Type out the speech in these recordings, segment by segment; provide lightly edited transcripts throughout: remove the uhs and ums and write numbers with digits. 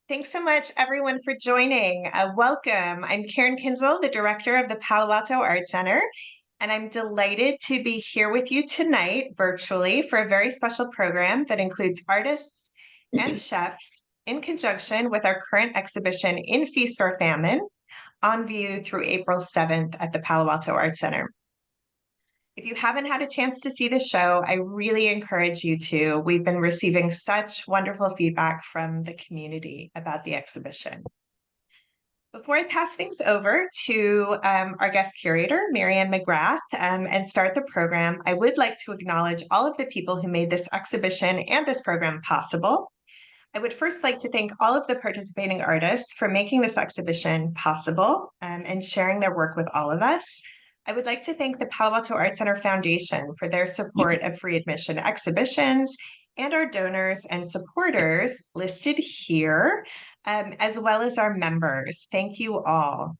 Thanks so much, everyone, for joining. Welcome. I'm Karen Kinzel, the director of the Palo Alto Art Center, and I'm delighted to be here with you tonight virtually for a very special program that includes artists and chefs in conjunction with our current exhibition In Feast or Famine on view through April 7th at the Palo Alto Art Center. If you haven't had a chance to see the show, I really encourage you to. We've been receiving such wonderful feedback from the community about the exhibition. Before I pass things over to our guest curator, Marianne McGrath, and start the program, I would like to acknowledge all of the people who made this exhibition and this program possible. I would first like to thank all of the participating artists for making this exhibition possible and sharing their work with all of us. I would like to thank the Palo Alto Art Center Foundation for their support of free admission exhibitions and our donors and supporters listed here, as well as our members. Thank you all.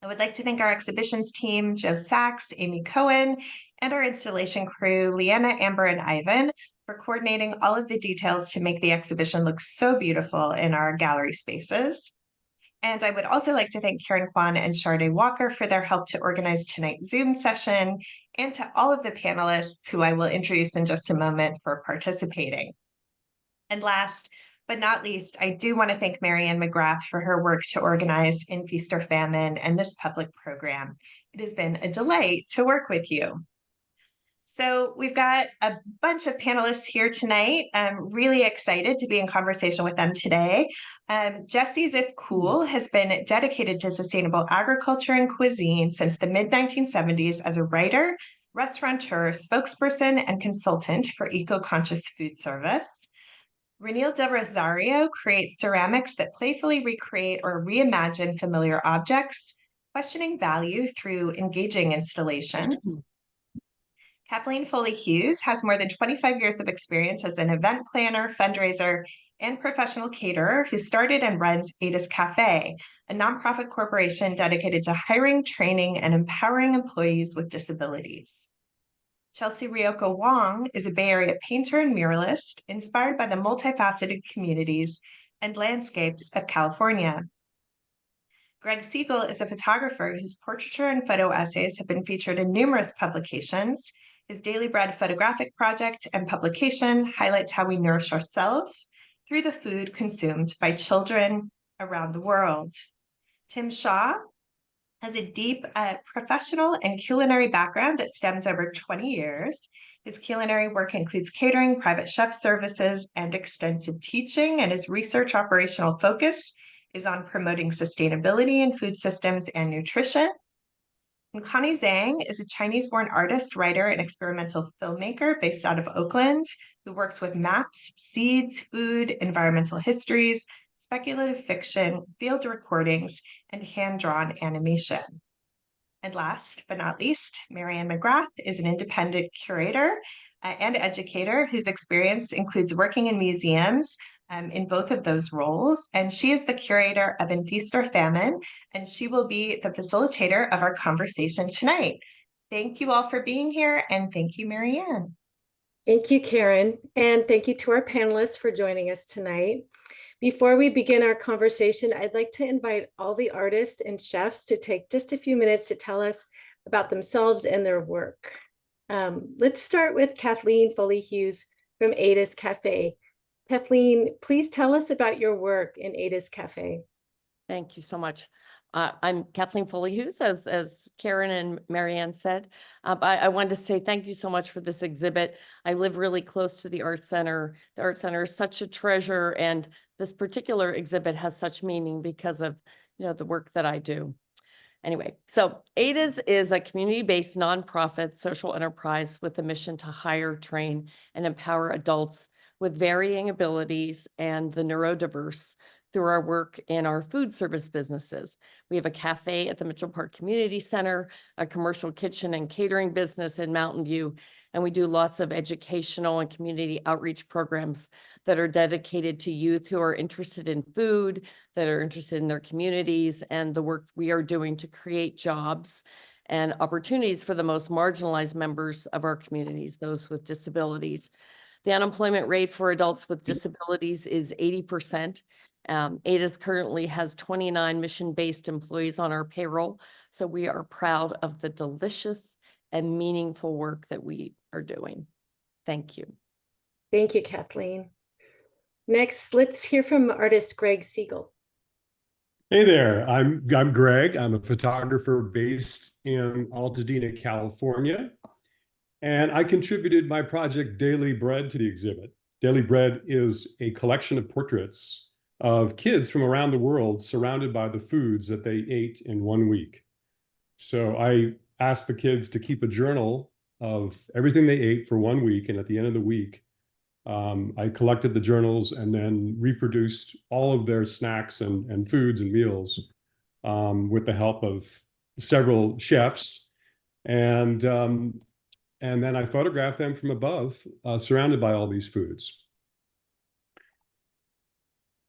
I would like to thank our exhibitions team, Joe Sachs, Amy Cohen, and our installation crew, Leanna, Amber, and Ivan, for coordinating all of the details to make the exhibition look so beautiful in our gallery spaces. And I would also like to thank Karen Kwan and Sharday Walker for their help to organize tonight's Zoom session, and to all of the panelists who I will introduce in just a moment for participating. And last but not least, I do want to thank Marianne McGrath for her work to organize In Feast or Famine and this public program. It has been a delight to work with you. So we've got a bunch of panelists here tonight. I'm really excited to be in conversation with them today. Jessie Ziff Cool has been dedicated to sustainable agriculture and cuisine since the mid-1970s as a writer, restaurateur, spokesperson, and consultant for eco-conscious food service. Reniel Del Rosario creates ceramics that playfully recreate or reimagine familiar objects, questioning value through engaging installations. Kathleen Foley-Hughes has more than 25 years of experience as an event planner, fundraiser, and professional caterer who started and runs Ada's Cafe, a nonprofit corporation dedicated to hiring, training, and empowering employees with disabilities. Chelsea Ryoko Wong is a Bay Area painter and muralist inspired by the multifaceted communities and landscapes of California. Greg Siegel is a photographer whose portraiture and photo essays have been featured in numerous publications. His Daily Bread photographic project and publication highlights how we nourish ourselves through the food consumed by children around the world. Tim Shaw has a deep professional and culinary background that stems over 20 years. His culinary work includes catering, private chef services, and extensive teaching, and his research operational focus is on promoting sustainability in food systems and nutrition. And Connie Zhang is a Chinese-born artist, writer, and experimental filmmaker based out of Oakland, who works with maps, seeds, food, environmental histories, speculative fiction, field recordings, and hand-drawn animation. And last but not least, Marianne McGrath is an independent curator and educator whose experience includes working in museums in both of those roles. And she is the curator of In Feast or Famine, and she will be the facilitator of our conversation tonight. Thank you all for being here, and thank you, Marianne. Thank you, Karen, and thank you to our panelists for joining us tonight. Before we begin our conversation, I'd like to invite all the artists and chefs to take just a few minutes to tell us about themselves and their work. Let's start with Kathleen Foley-Hughes from Ada's Cafe. Kathleen, please tell us about your work in Ada's Cafe. Thank you so much. I'm Kathleen Foley-Hughes, as Karen and Marianne said. I wanted to say thank you so much for this exhibit. I live really close to the Art Center. The Art Center is such a treasure, and this particular exhibit has such meaning because of the work that I do. Anyway, so Ada's is a community-based nonprofit social enterprise with a mission to hire, train, and empower adults with varying abilities and the neurodiverse through our work in our food service businesses. We have a cafe at the Mitchell Park Community Center, a commercial kitchen and catering business in Mountain View, and we do lots of educational and community outreach programs that are dedicated to youth who are interested in food, that are interested in their communities, and the work we are doing to create jobs and opportunities for the most marginalized members of our communities, those with disabilities. The unemployment rate for adults with disabilities is 80%. ADAS currently has 29 mission-based employees on our payroll, so we are proud of the delicious and meaningful work that we are doing. Thank you. Thank you, Kathleen. Next, let's hear from artist Greg Siegel. Hey there, I'm Greg. I'm a photographer based in Altadena, California, and I contributed my project Daily Bread to the exhibit. Daily Bread is a collection of portraits of kids from around the world surrounded by the foods that they ate in 1 week. So I asked the kids to keep a journal of everything they ate for 1 week, and at the end of the week, I collected the journals and then reproduced all of their snacks and foods and meals with the help of several chefs. And then I photographed them from above, surrounded by all these foods.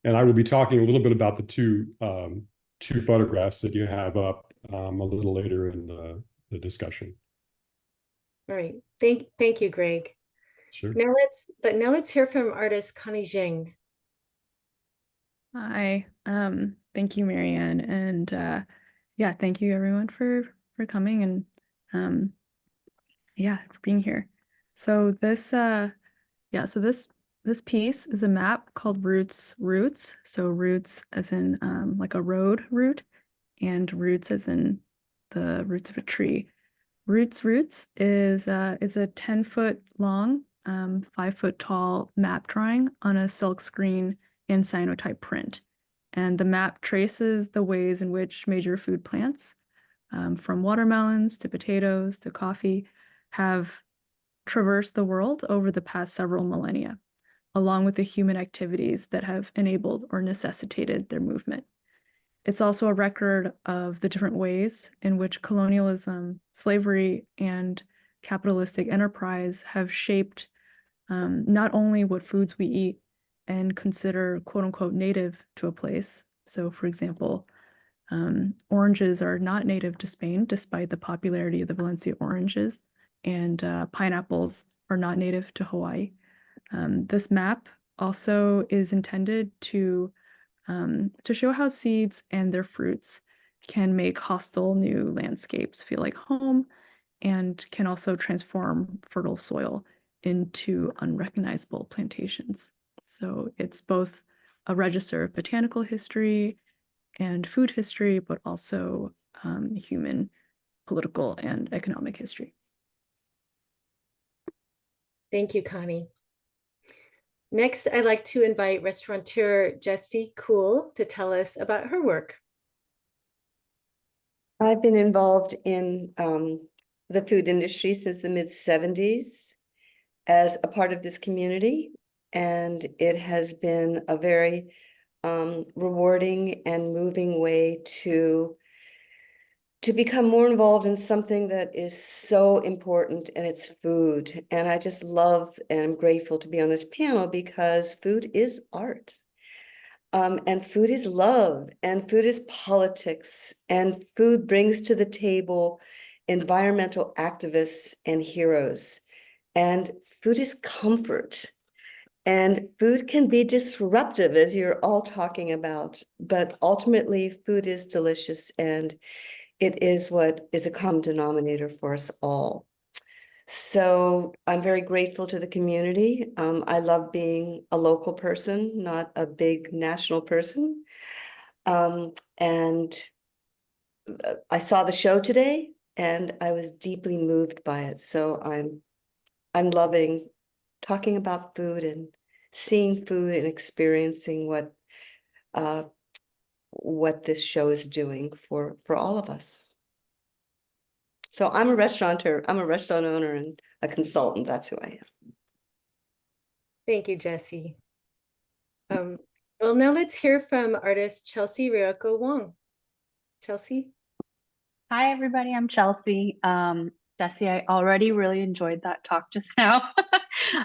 And I will be talking a little bit about the two photographs that you have up a little later in the discussion. All right, thank you, Greg. Sure. Now let's hear from artist Connie Jing. Hi, thank you, Marianne, and yeah, thank you everyone for coming and yeah, for being here. So this this piece is a map called Roots. So roots as in like a road route, and roots as in the roots of a tree. Roots is a 10-foot long, 5-foot tall map drawing on a silk screen in cyanotype print. And the map traces the ways in which major food plants, from watermelons to potatoes to coffee, have traversed the world over the past several millennia, along with the human activities that have enabled or necessitated their movement. It's also a record of the different ways in which colonialism, slavery, and capitalistic enterprise have shaped not only what foods we eat and consider quote unquote native to a place. So for example, oranges are not native to Spain, despite the popularity of the Valencia oranges, and pineapples are not native to Hawaii. This map also is intended to show how seeds and their fruits can make hostile new landscapes feel like home, and can also transform fertile soil into unrecognizable plantations. So it's both a register of botanical history and food history, but also human, political, and economic history. Thank you, Connie. Next, I'd like to invite restaurateur Ziff Cool to tell us about her work. I've been involved in the food industry since the mid-70s as a part of this community, and it has been a very rewarding and moving way to become more involved in something that is so important, and it's food. And I just love and I'm grateful to be on this panel because food is art. And food is love, and food is politics, and food brings to the table environmental activists and heroes. And food is comfort. And food can be disruptive, as you're all talking about, but ultimately food is delicious, and it is what is a common denominator for us all. So I'm very grateful to the community. I love being a local person, not a big national person. And I saw the show today and I was deeply moved by it. So I'm loving talking about food and seeing food and experiencing what this show is doing for all of us. So I'm a restaurateur, I'm a restaurant owner and a consultant. That's who I am. Thank you, Jessie. Well, now let's hear from artist Chelsea Ryoko Wong. Chelsea? Hi, everybody. I'm Chelsea. Jessie, I already really enjoyed that talk just now.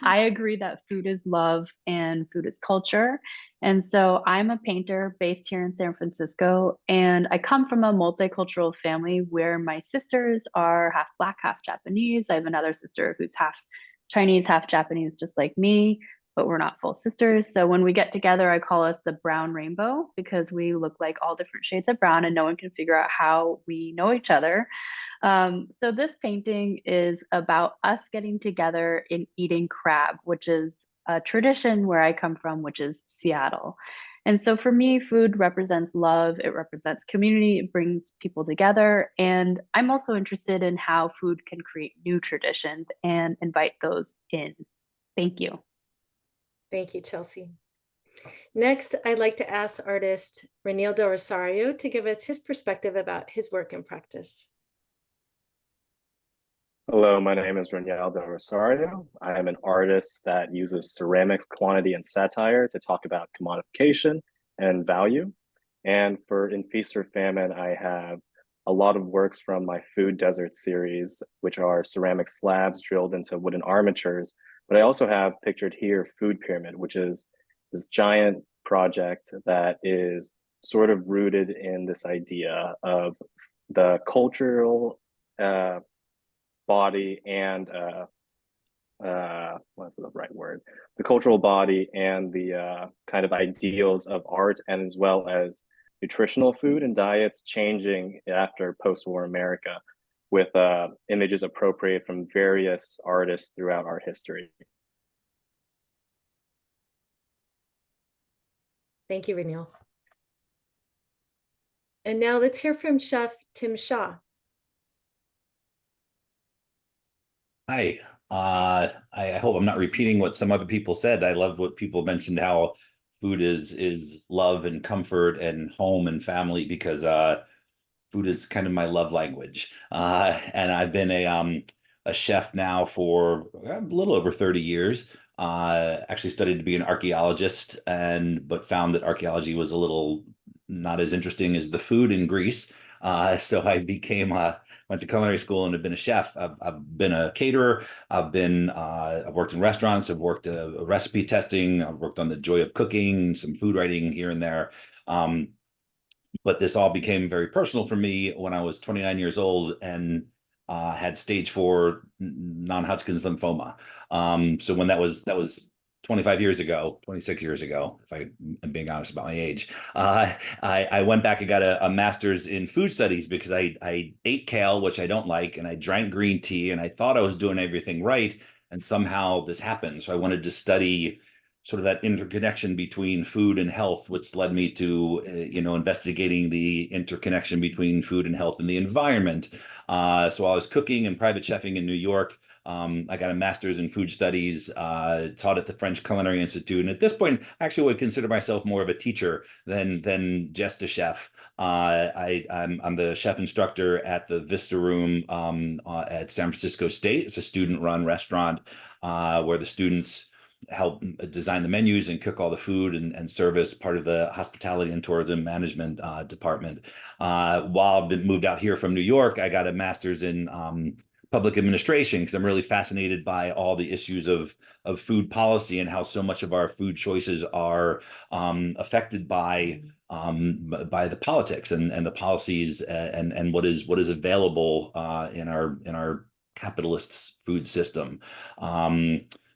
I agree that food is love and food is culture. And so I'm a painter based here in San Francisco, and I come from a multicultural family where my sisters are half Black, half Japanese. I have another sister who's half Chinese, half Japanese, just like me. but we're not full sisters. So when we get together, I call us the brown rainbow because we look like all different shades of brown and no one can figure out how we know each other. So this painting is about us getting together and eating crab, which is a tradition where I come from, which is Seattle. And so for me, food represents love, it represents community, it brings people together. And I'm also interested in how food can create new traditions and invite those in. Thank you. Thank you, Chelsea. Next, I'd like to ask artist Reniel Del Rosario to give us his perspective about his work and practice. Hello, my name is Reniel Del Rosario. I am an artist that uses ceramics, quantity, and satire to talk about commodification and value. And in Feast or Famine, I have a lot of works from my Food Desert series, which are ceramic slabs drilled into wooden armatures. But I also have pictured here Food Pyramid, which is this giant project that is sort of rooted in this idea of the cultural body and what's the right word? The cultural body and the kind of ideals of art, and as well as nutritional food and diets changing after post-war America, with images appropriated from various artists throughout art history. Thank you, Reniel. And now let's hear from Chef Tim Shaw. Hi, I hope I'm not repeating what some other people said. I loved what people mentioned, how food is love and comfort and home and family, because food is kind of my love language. And I've been a chef now for a little over 30 years. Actually studied to be an archaeologist, but found that archaeology was a little not as interesting as the food in Greece. So I went to culinary school and have been a chef. I've been a caterer. I've worked in restaurants. I've worked recipe testing. I've worked on the joy of cooking, some food writing here and there. But this all became very personal for me when I was 29 years old and had stage 4 non-Hodgkin's lymphoma. So when that was 25 years ago, 26 years ago, if I am being honest about my age, I went back and got a master's in food studies because I ate kale, which I don't like, and I drank green tea, and I thought I was doing everything right, and somehow this happened. So I wanted to study sort of that interconnection between food and health, which led me to investigating the interconnection between food and health and the environment. So I was cooking and private chefing in New York. I got a master's in food studies, taught at the French Culinary Institute. And at this point, I actually would consider myself more of a teacher than just a chef. I'm the chef instructor at the Vista Room at San Francisco State. It's a student-run restaurant where the students help design the menus and cook all the food and service, part of the hospitality and tourism management department. While I've been moved out here from New York, I got a master's in public administration because I'm really fascinated by all the issues of food policy and how so much of our food choices are affected by the politics and the policies and what is available in our capitalist food system.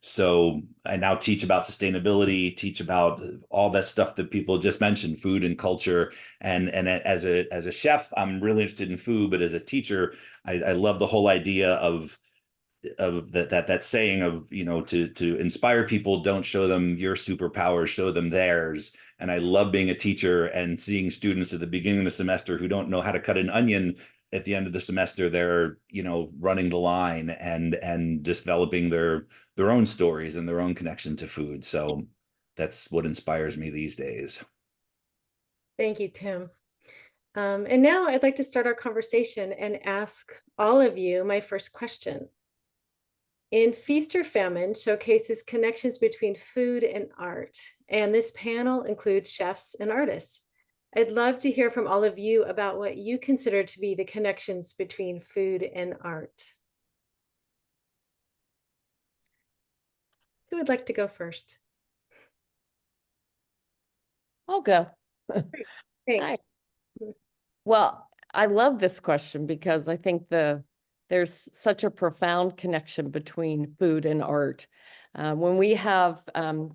So I now teach about sustainability, teach about all that stuff that people just mentioned, food and culture. And as a chef, I'm really interested in food, but as a teacher, I love the whole idea of that saying of, to inspire people, don't show them your superpowers, show them theirs. And I love being a teacher and seeing students at the beginning of the semester who don't know how to cut an onion. At the end of the semester, they're, running the line and developing their own stories and their own connection to food. So that's what inspires me these days. Thank you, Tim. And now I'd like to start our conversation and ask all of you my first question. In Feast or Famine showcases connections between food and art, and this panel includes chefs and artists. I'd love to hear from all of you about what you consider to be the connections between food and art. Who would like to go first? I'll go. Thanks. Well, I love this question because I think there's such a profound connection between food and art. When we have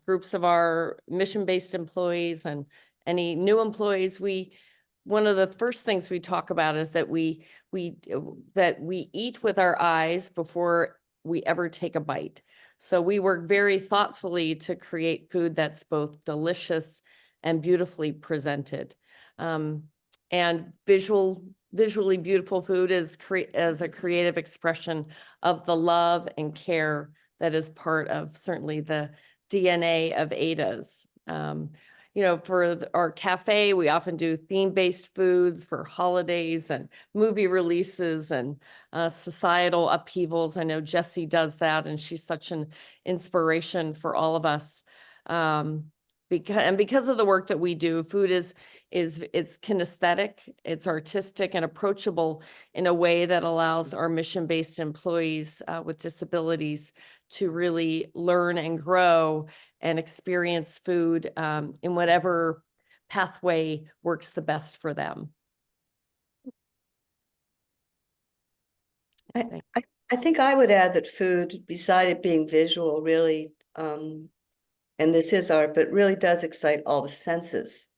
groups of our mission-based employees and any new employees, one of the first things we talk about is that we eat with our eyes before we ever take a bite. So we work very thoughtfully to create food that's both delicious and beautifully presented. And visually beautiful food is as a creative expression of the love and care that is part of certainly the DNA of Ada's. You know, for our cafe, we often do theme-based foods for holidays and movie releases and societal upheavals. I know Jessie does that, and she's such an inspiration for all of us. Because of the work that we do, food it's kinesthetic, it's artistic and approachable in a way that allows our mission-based employees with disabilities to really learn and grow and experience food in whatever pathway works the best for them. I think I would add that food, beside it being visual, really, and this is art, but really does excite all the senses.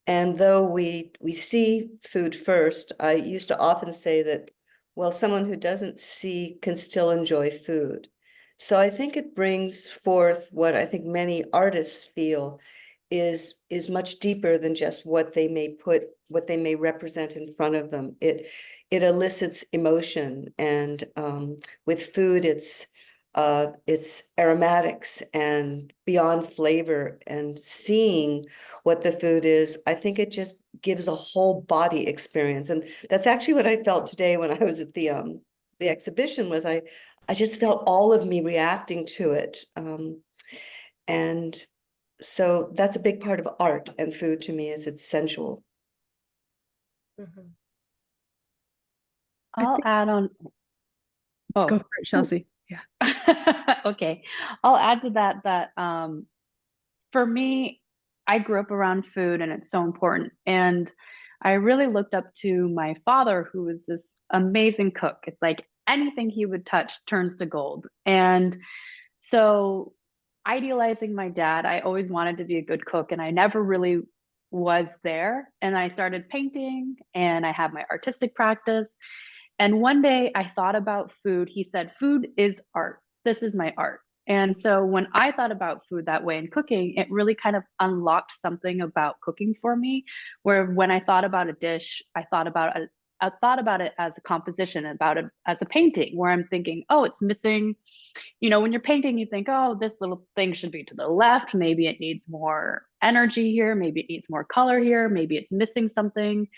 And though we see food first, I used to often say that, well, someone who doesn't see can still enjoy food. So I think it brings forth what I think many artists feel is much deeper than just what they may represent in front of them. It elicits emotion, and with food, it's aromatics and beyond flavor, and seeing what the food is. I think it just gives a whole body experience, and that's actually what I felt today when I was at the exhibition. Was I just felt all of me reacting to it, and so that's a big part of art and food to me, is it's sensual. Mhm. I'll add on. Oh, Go for it, Chelsea. Yeah. okay. I'll add to that for me, I grew up around food and it's so important. And I really looked up to my father, who is this amazing cook. It's like anything he would touch turns to gold. And so, idealizing my dad, I always wanted to be a good cook, and I never really was there. And I started painting, and I have my artistic practice. And one day I thought about food. He said, "Food is art. This is my art." And so when I thought about food that way and cooking, it really kind of unlocked something about cooking for me, where when I thought about a dish, I thought about it as a composition, about it as a painting, where I'm thinking, oh, it's missing. You know, when you're painting, you think, oh, this little thing should be to the left. Maybe it needs more energy here. Maybe it needs more color here. Maybe it's missing something.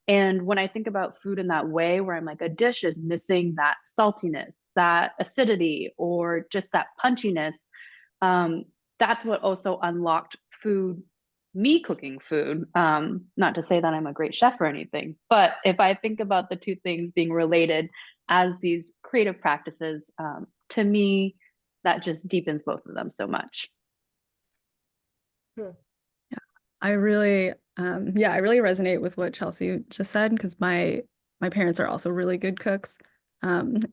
And when I think about food in that way, where I'm like, a dish is missing that saltiness, that acidity, or just that punchiness, that's what also unlocked me cooking food. Not to say that I'm a great chef or anything, but if I think about the two things being related as these creative practices, to me, that just deepens both of them so much. I really, I really resonate with what Chelsea just said, because my parents are also really good cooks. And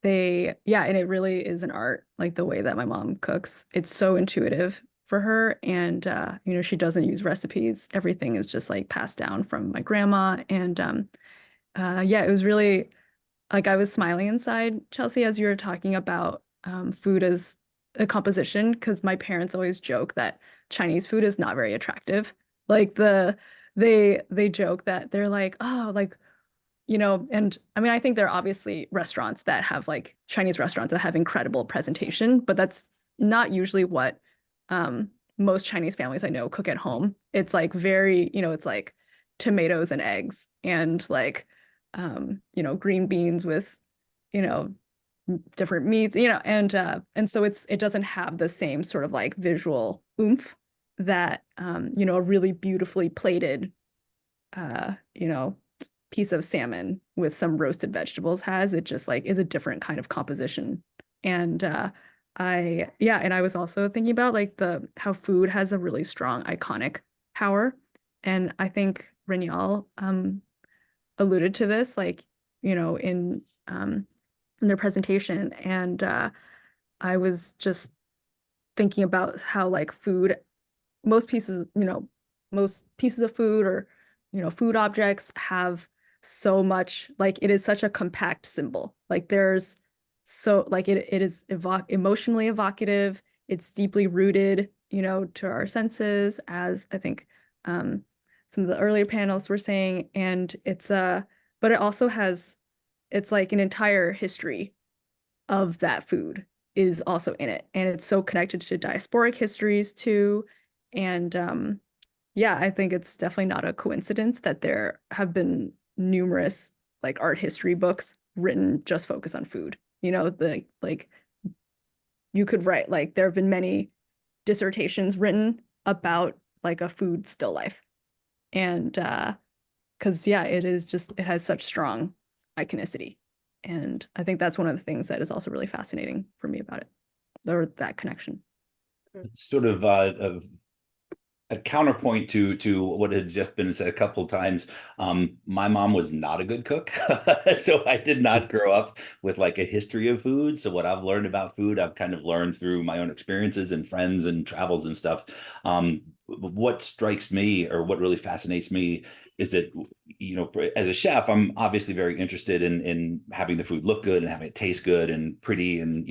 it really is an art, like the way that my mom cooks. It's so intuitive for her, and you know, she doesn't use recipes. Everything is just like passed down from my grandma. And it was really like, I was smiling inside, Chelsea, as you were talking about food as a composition, because my parents always joke that Chinese food is not very attractive. Like they joke that they're like, oh, like, you know, and I mean, I think there are obviously restaurants that have, like, Chinese restaurants that have incredible presentation, but that's not usually what most Chinese families I know cook at home. It's like very, you know, it's like tomatoes and eggs and like you know, green beans with, you know, different meats, you know, and so it doesn't have the same sort of like visual oomph that you know, a really beautifully plated you know, piece of salmon with some roasted vegetables has. It just like is a different kind of composition. And and I was also thinking about like how food has a really strong iconic power. And I think Reniel alluded to this, like, you know, in their presentation. And I was just thinking about how like food, most pieces of food or, food objects have so much, like it is such a compact symbol. Like there's so like it is emotionally evocative. It's deeply rooted, to our senses, as I think some of the earlier panelists were saying. And but it also has, it's like an entire history of that food is also in it. And it's so connected to diasporic histories too. And yeah, I think it's definitely not a coincidence that there have been numerous like art history books written just focus on food. Like you could write, like there have been many dissertations written about like a food still life. And because yeah, it has such strong iconicity. And I think that's one of the things that is also really fascinating for me about it, or that connection. Sort of a counterpoint to what had just been said a couple of times. My mom was not a good cook, so I did not grow up with like a history of food. So what I've learned about food, I've kind of learned through my own experiences and friends and travels and stuff. What strikes me, or what really fascinates me, is that, as a chef, I'm obviously very interested in having the food look good and having it taste good and pretty and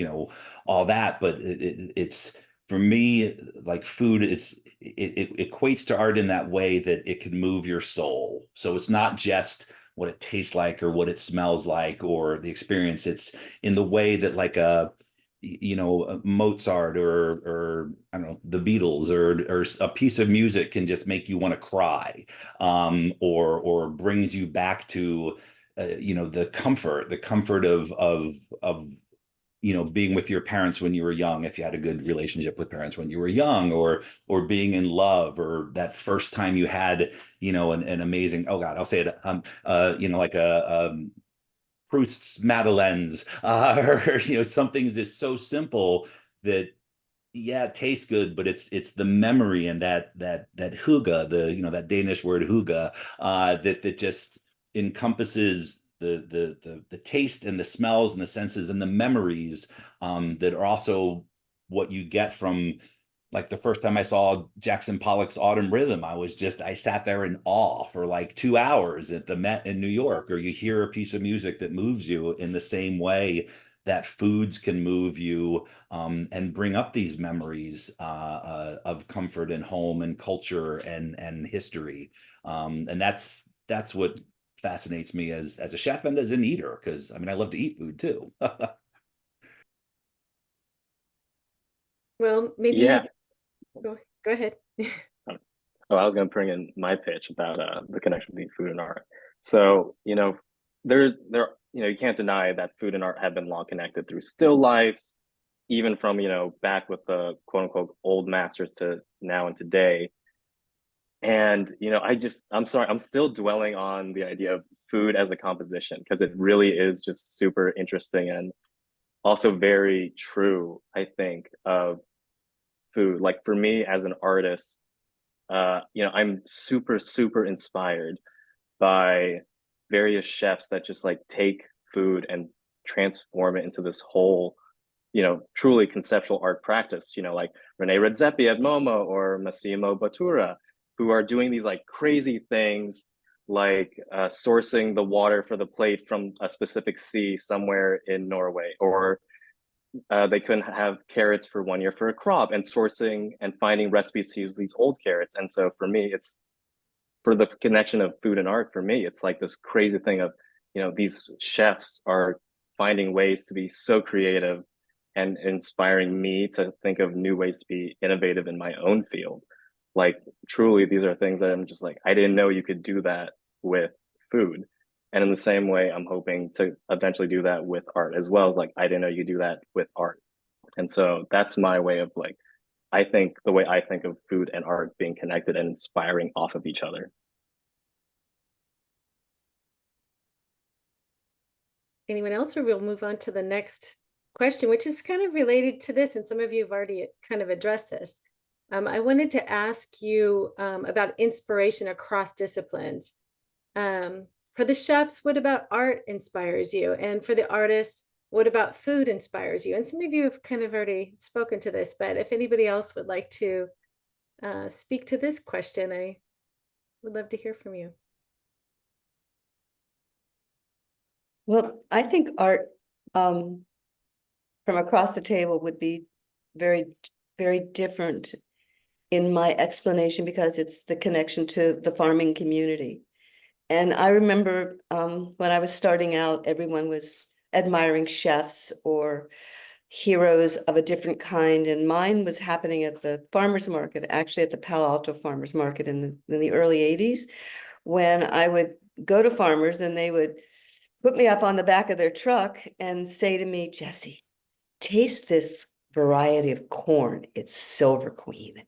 all that. But it's for me, like food, it equates to art in that way that it can move your soul. So it's not just what it tastes like or what it smells like or the experience. It's in the way that like a Mozart or I don't know, the Beatles or a piece of music can just make you want to cry, or brings you back to the comfort of being with your parents when you were young, if you had a good relationship with parents when you were young, or being in love, or that first time you had, an amazing, oh God, I'll say it, like a Proust's Madeleines, or something that's so simple that, yeah, it tastes good, but it's the memory and that hygge, that Danish word hygge, that just encompasses the taste and the smells and the senses and the memories, that are also what you get from, like, the first time I saw Jackson Pollock's Autumn Rhythm, I sat there in awe for like 2 hours at the Met in New York. Or you hear a piece of music that moves you in the same way that foods can move you, and bring up these memories of comfort and home and culture and history. And that's what fascinates me as a chef and as an eater, because I mean, I love to eat food too. Well, maybe Yeah. go ahead. Oh, I was going to bring in my pitch about the connection between food and art. So, you can't deny that food and art have been long connected through still lifes, even from, back with the quote unquote old masters to now and today. And, I'm sorry, I'm still dwelling on the idea of food as a composition, because it really is just super interesting and also very true, I think, of food. Like for me as an artist, I'm super, super inspired by various chefs that just like take food and transform it into this whole, truly conceptual art practice, like Rene Redzepi at MoMA or Massimo Bottura, who are doing these like crazy things, like sourcing the water for the plate from a specific sea somewhere in Norway, or they couldn't have carrots for 1 year for a crop, and sourcing and finding recipes to use these old carrots. And so for me, it's, for the connection of food and art, for me, it's like this crazy thing of, these chefs are finding ways to be so creative and inspiring me to think of new ways to be innovative in my own field. Like truly, these are things that I'm just like, I didn't know you could do that with food. And in the same way, I'm hoping to eventually do that with art as well. As like, I didn't know you could do that with art. And so that's my way of like, I think the way I think of food and art being connected and inspiring off of each other. Anyone else, or we'll move on to the next question, which is kind of related to this, and some of you have already kind of addressed this. I wanted to ask you about inspiration across disciplines. For the chefs, what about art inspires you? And for the artists, What about food inspires you? And some of you have kind of already spoken to this, but if anybody else would like to speak to this question, I would love to hear from you. Well, I think art from across the table would be very, very different in my explanation because it's the connection to the farming community. And I remember when I was starting out, everyone was admiring chefs or heroes of a different kind. And mine was happening at the farmer's market, actually at the Palo Alto farmer's market in the early 80s, when I would go to farmers and they would put me up on the back of their truck and say to me, Jessie, taste this variety of corn. It's Silver Queen.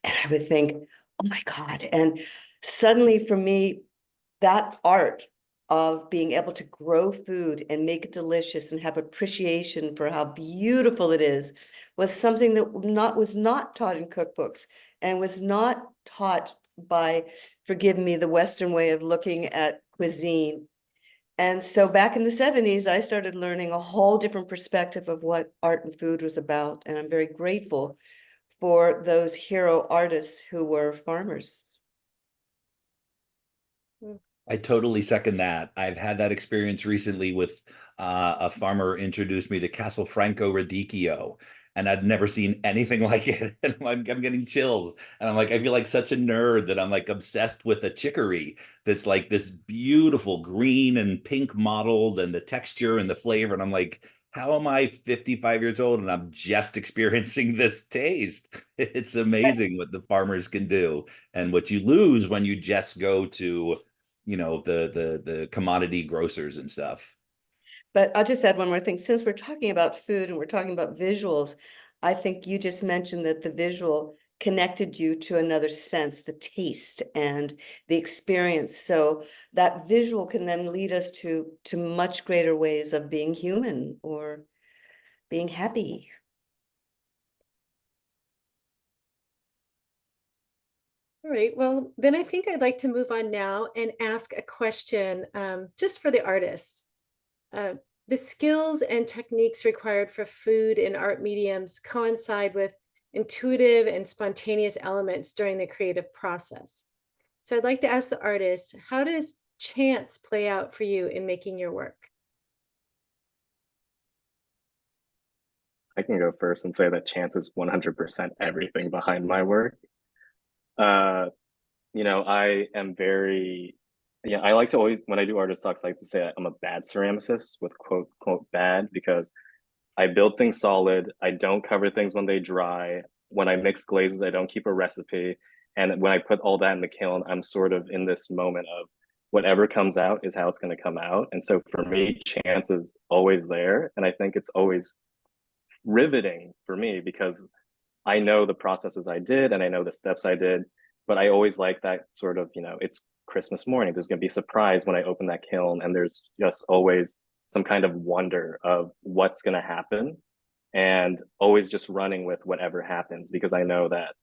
And I would think, oh my God. And suddenly for me, that art of being able to grow food and make it delicious and have appreciation for how beautiful it is was something that was not taught in cookbooks and was not taught by, forgive me, the Western way of looking at cuisine. And so back in the 70s, I started learning a whole different perspective of what art and food was about. And I'm very grateful for those hero artists who were farmers. I totally second that. I've had that experience recently with a farmer introduced me to Castle Franco Radicchio, and I'd never seen anything like it. And I'm getting chills. And I'm like, I feel like such a nerd that I'm like obsessed with a chicory that's like this beautiful green and pink mottled and the texture and the flavor. And I'm like, how am I 55 years old and I'm just experiencing this taste? It's amazing what the farmers can do and what you lose when you just go to the commodity grocers and stuff. But I'll just add one more thing. Since we're talking about food and we're talking about visuals, I think you just mentioned that the visual connected you to another sense, the taste and the experience. So that visual can then lead us to much greater ways of being human or being happy. All right, well, then I think I'd like to move on now and ask a question just for the artists. The skills and techniques required for food and art mediums coincide with intuitive and spontaneous elements during the creative process. So I'd like to ask the artist, how does chance play out for you in making your work? I can go first and say that chance is 100% everything behind my work. I am very, I like to always, when I do artist talks, I like to say I'm a bad ceramicist with quote bad, because I build things solid. I don't cover things when they dry. When I mix glazes, I don't keep a recipe. And when I put all that in the kiln, I'm sort of in this moment of whatever comes out is how it's going to come out. And so for me, chance is always there. And I think it's always riveting for me because I know the processes I did and I know the steps I did, but I always like that sort of, it's Christmas morning. There's going to be a surprise when I open that kiln, and there's just always some kind of wonder of what's going to happen, and always just running with whatever happens because I know that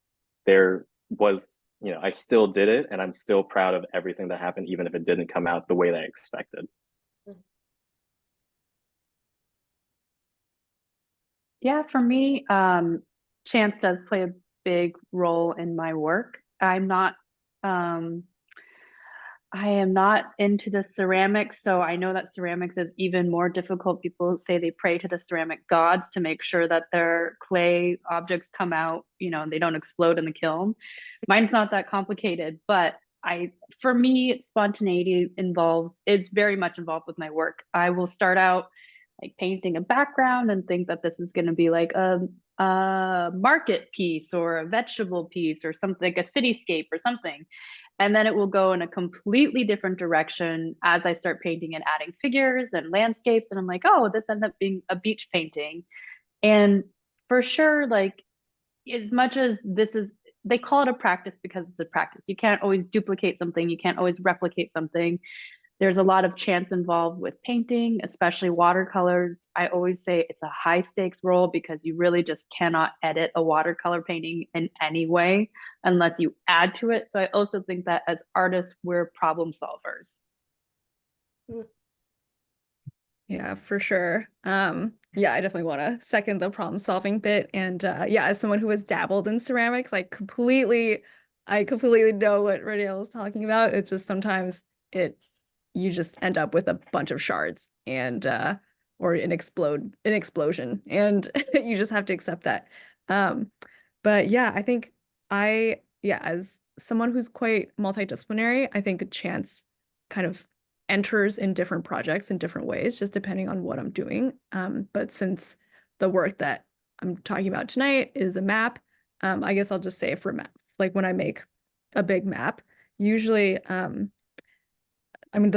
there was, I still did it and I'm still proud of everything that happened, even if it didn't come out the way that I expected. Yeah, for me, chance does play a big role in my work. I am not into the ceramics, so I know that ceramics is even more difficult. People say they pray to the ceramic gods to make sure that their clay objects come out, and they don't explode in the kiln. Mine's not that complicated, but for me, spontaneity is very much involved with my work. I will start out like painting a background and think that this is going to be like a market piece or a vegetable piece or something, like a cityscape or something. And then it will go in a completely different direction as I start painting and adding figures and landscapes. And I'm like, oh, this ends up being a beach painting. And for sure, like as much as they call it a practice because it's a practice. You can't always duplicate something. You can't always replicate something. There's a lot of chance involved with painting, especially watercolors. I always say it's a high stakes role because you really just cannot edit a watercolor painting in any way unless you add to it. So I also think that as artists, we're problem solvers. Yeah, for sure. Yeah, I definitely want to second the problem solving bit. And yeah, as someone who has dabbled in ceramics, I completely know what Reniel is talking about. It's just sometimes you just end up with a bunch of shards and or an explosion, and you just have to accept that. But yeah, I think as someone who's quite multidisciplinary, I think a chance kind of enters in different projects in different ways, just depending on what I'm doing. But since the work that I'm talking about tonight is a map, I guess I'll just say for map, like when I make a big map, usually, I mean,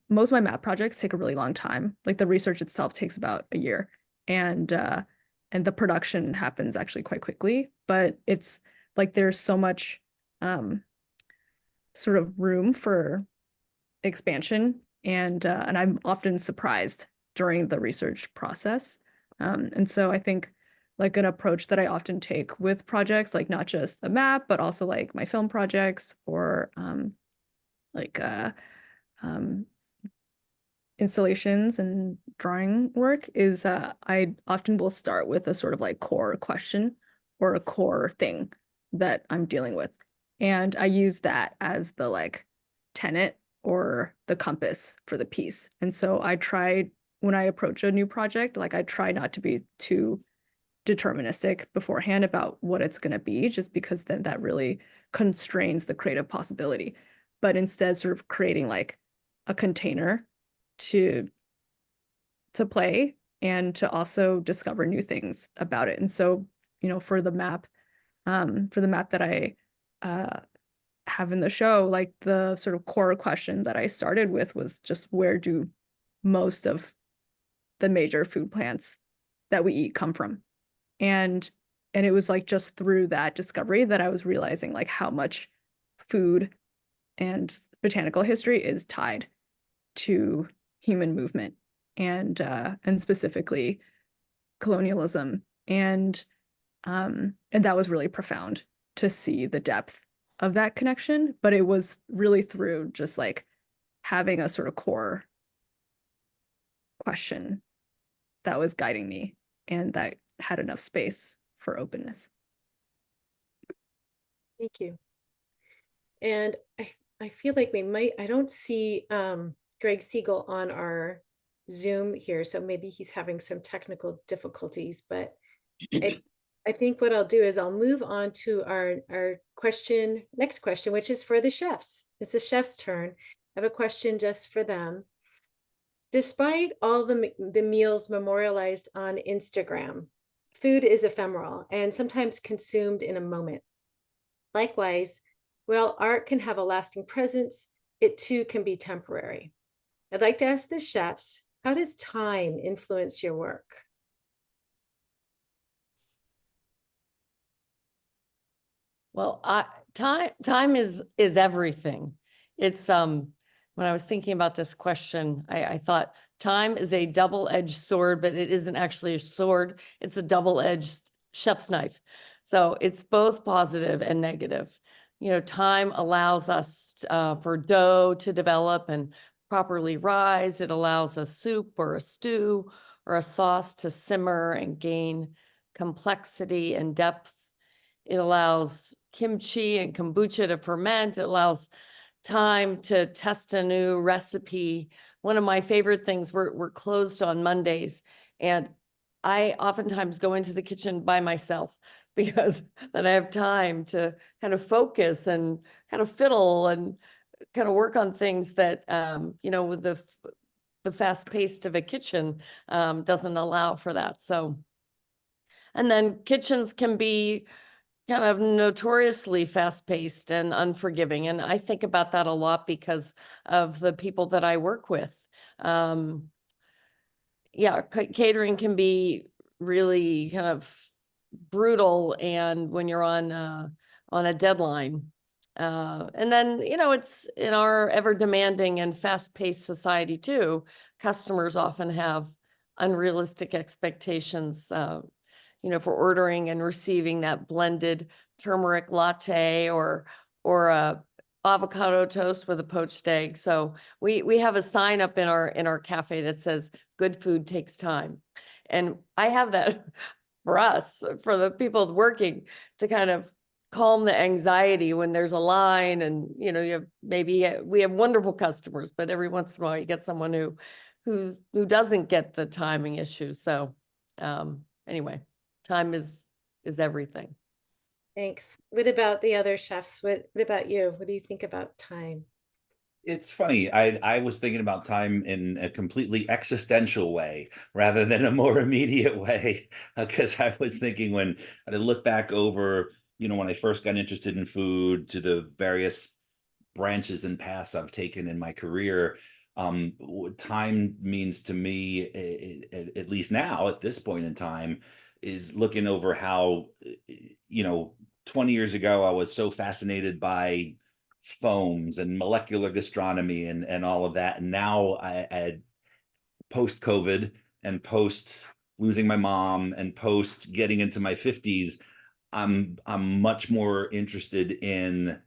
most of my map projects take a really long time. Like the research itself takes about a year, and the production happens actually quite quickly. But it's like there's so much sort of room for expansion, and I'm often surprised during the research process. And so I think like an approach that I often take with projects, like not just a map, but also like my film projects or like installations and drawing work is I often will start with a sort of like core question or a core thing that I'm dealing with. And I use that as the like tenet or the compass for the piece. And so when I approach a new project, like I try not to be too deterministic beforehand about what it's going to be, just because then that really constrains the creative possibility. But instead sort of creating like a container to play and to also discover new things about it. And so, for the map that I have in the show, like the sort of core question that I started with was just where do most of the major food plants that we eat come from? And it was like just through that discovery that I was realizing like how much food and botanical history is tied to human movement and specifically colonialism. And that was really profound to see the depth of that connection. But it was really through just like having a sort of core question that was guiding me and that had enough space for openness. Thank you. And I feel like I don't see Greg Siegel on our Zoom here, so maybe he's having some technical difficulties, but I think what I'll do is I'll move on to our next question, which is for the chefs. It's the chef's turn. I have a question just for them. Despite all the meals memorialized on Instagram, food is ephemeral and sometimes consumed in a moment. Likewise, while art can have a lasting presence, it too can be temporary. I'd like to ask the chefs, how does time influence your work? Well, time is everything. It's when I was thinking about this question, I thought time is a double-edged sword, but it isn't actually a sword. It's a double-edged chef's knife. So it's both positive and negative. Time allows us for dough to develop and properly rise. It allows a soup or a stew or a sauce to simmer and gain complexity and depth. It allows kimchi and kombucha to ferment. It allows time to test a new recipe. One of my favorite things, we're closed on Mondays, and I oftentimes go into the kitchen by myself because then I have time to kind of focus and kind of fiddle and kind of work on things that, with the fast pace of a kitchen doesn't allow for that. So, and then kitchens can be kind of notoriously fast-paced and unforgiving. And I think about that a lot because of the people that I work with. Catering can be really kind of brutal, and when you're on a deadline. And then, it's in our ever demanding and fast-paced society too, customers often have unrealistic expectations for ordering and receiving that blended turmeric latte or a avocado toast with a poached egg. So we have a sign up in our cafe that says good food takes time. And I have that for us, for the people working, to kind of calm the anxiety when there's a line, and you have we have wonderful customers, but every once in a while you get someone who doesn't get the timing issue. So anyway, time is everything. Thanks. What about the other chefs? What about you? What do you think about time? It's funny. I was thinking about time in a completely existential way rather than a more immediate way, because I was thinking when I look back over, when I first got interested in food to the various branches and paths I've taken in my career, what time means to me, at least now at this point in time, is looking over how, 20 years ago, I was so fascinated by foams and molecular gastronomy and all of that. And now I post COVID and post losing my mom and post getting into my 50s, I'm much more interested in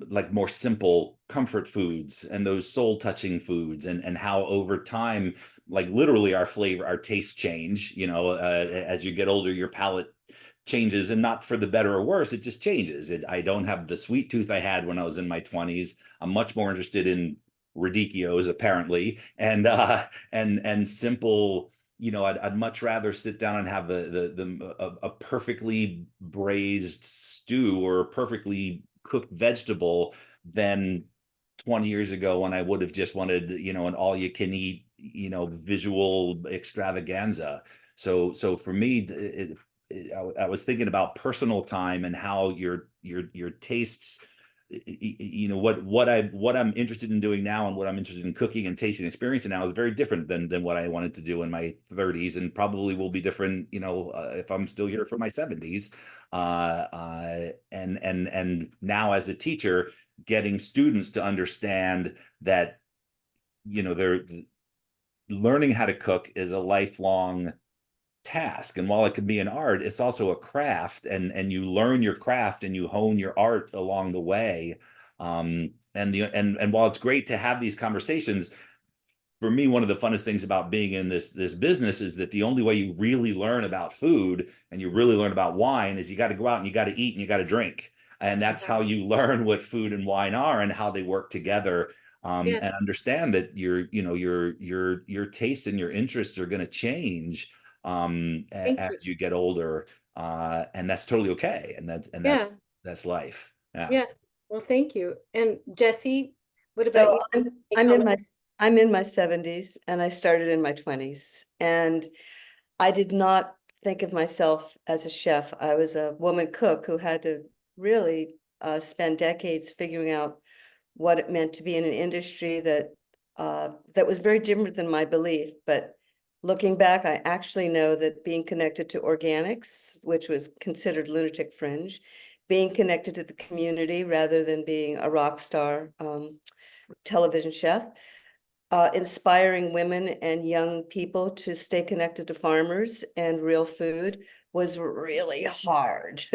like more simple comfort foods and those soul touching foods, and how over time, like literally our tastes change, as you get older, your palate changes, and not for the better or worse, it just changes. I don't have the sweet tooth I had when I was in my 20s. I'm much more interested in radicchios apparently, and simple, I'd much rather sit down and have a perfectly braised stew or a perfectly cooked vegetable than 20 years ago when I would have just wanted, an all you can eat, visual extravaganza. So for me, I was thinking about personal time and how your tastes, what I'm interested in doing now and what I'm interested in cooking and tasting and experiencing now is very different than what I wanted to do in my 30s, and probably will be different, if I'm still here for my 70s. And now as a teacher, getting students to understand that, they're learning how to cook is a lifelong task, and while it can be an art, it's also a craft, and you learn your craft and you hone your art along the way. And while it's great to have these conversations, for me, one of the funnest things about being in this business is that the only way you really learn about food and you really learn about wine is you got to go out and you got to eat and you got to drink, and that's how you learn what food and wine are and how they work together. And understand that your taste and your interests are going to change as you get older, and that's totally okay, and that's life. Yeah. Well, thank you. And Jesse, what about So you? I'm in my 70s, and I started in my 20s, and I did not think of myself as a chef. I was a woman cook who had to really spend decades figuring out what it meant to be in an industry that was very different than my belief. But looking back, I actually know that being connected to organics, which was considered lunatic fringe, being connected to the community rather than being a rock star television chef, inspiring women and young people to stay connected to farmers and real food was really hard.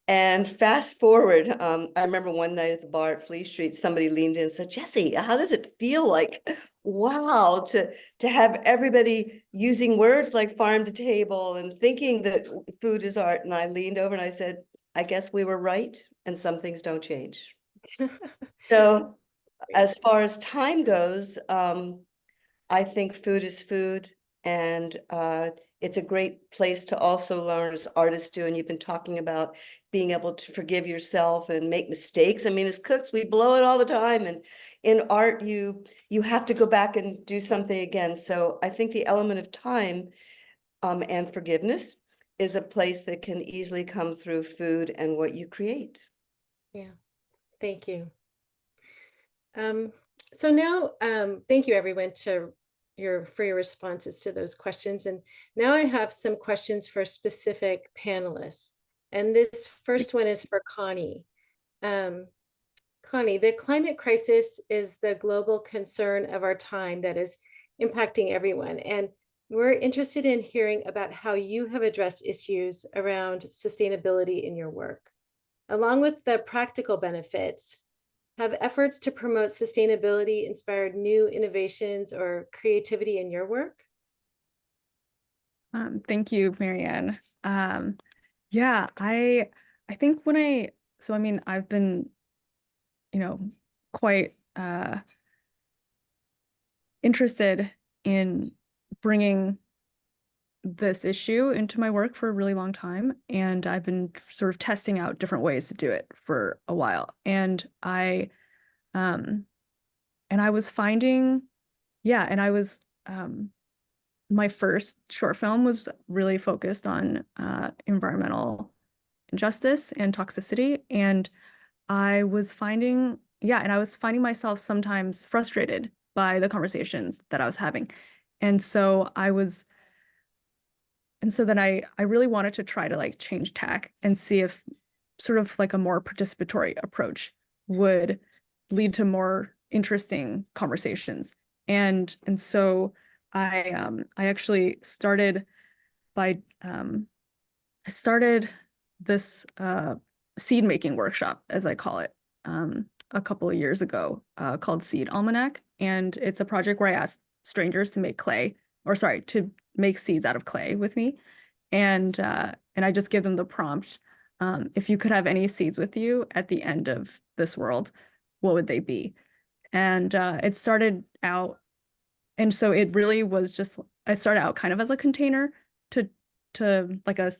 And fast forward, I remember one night at the bar at Fleet Street, somebody leaned in and said, "Jesse, how does it feel like, wow, to have everybody using words like farm to table and thinking that food is art?" And I leaned over and I said, "I guess we were right, and some things don't change." So as far as time goes, I think food is food, and it's a great place to also learn as artists do. And you've been talking about being able to forgive yourself and make mistakes. I mean, as cooks, we blow it all the time, and in art, you have to go back and do something again. So I think the element of time and forgiveness is a place that can easily come through food and what you create. Yeah, thank you. So now, thank you everyone for your responses to those questions. And now I have some questions for specific panelists. And this first one is for Connie. Connie, the climate crisis is the global concern of our time that is impacting everyone. And we're interested in hearing about how you have addressed issues around sustainability in your work. Along with the practical benefits, have efforts to promote sustainability inspired new innovations or creativity in your work? Thank you, Marianne. Yeah, I think I mean, I've been, quite interested in bringing this issue into my work for a really long time, and I've been sort of testing out different ways to do it for a while. And I was finding, my first short film was really focused on environmental injustice and toxicity, and I was finding myself sometimes frustrated by the conversations that I was having. And so then I really wanted to try to like change tack and see if sort of like a more participatory approach would lead to more interesting conversations. And so I actually started by I started this seed making workshop, as I call it, a couple of years ago, called Seed Almanac. And it's a project where I asked strangers to to make seeds out of clay with me. And I just give them the prompt, if you could have any seeds with you at the end of this world, what would they be? And it started out, and so it really was just, I started out kind of as a container to like a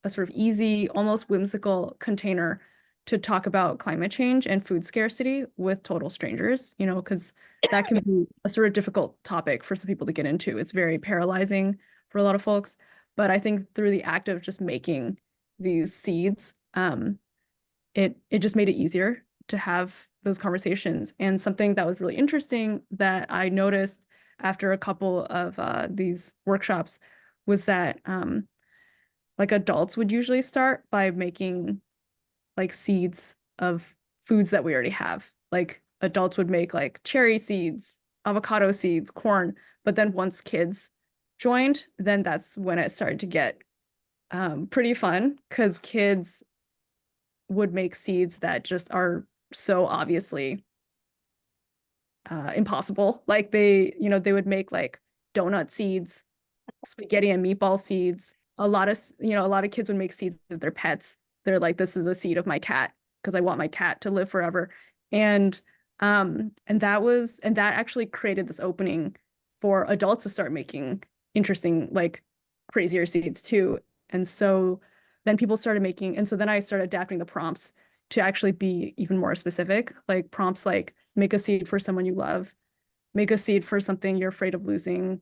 sort of easy, almost whimsical container to talk about climate change and food scarcity with total strangers, because that can be a sort of difficult topic for some people to get into. It's very paralyzing for a lot of folks. But I think through the act of just making these seeds, it just made it easier to have those conversations. And something that was really interesting that I noticed after a couple of these workshops was that like adults would usually start by making like seeds of foods that we already have. Like adults would make like cherry seeds, avocado seeds, corn. But then once kids joined, then that's when it started to get pretty fun, because kids would make seeds that just are so obviously impossible. Like they would make like donut seeds, spaghetti and meatball seeds. A lot of kids would make seeds of their pets. They're like, this is a seed of my cat because I want my cat to live forever. And that actually created this opening for adults to start making interesting, like crazier seeds too. And so then people started making, and so then I started adapting the prompts to actually be even more specific, like prompts like make a seed for someone you love, make a seed for something you're afraid of losing,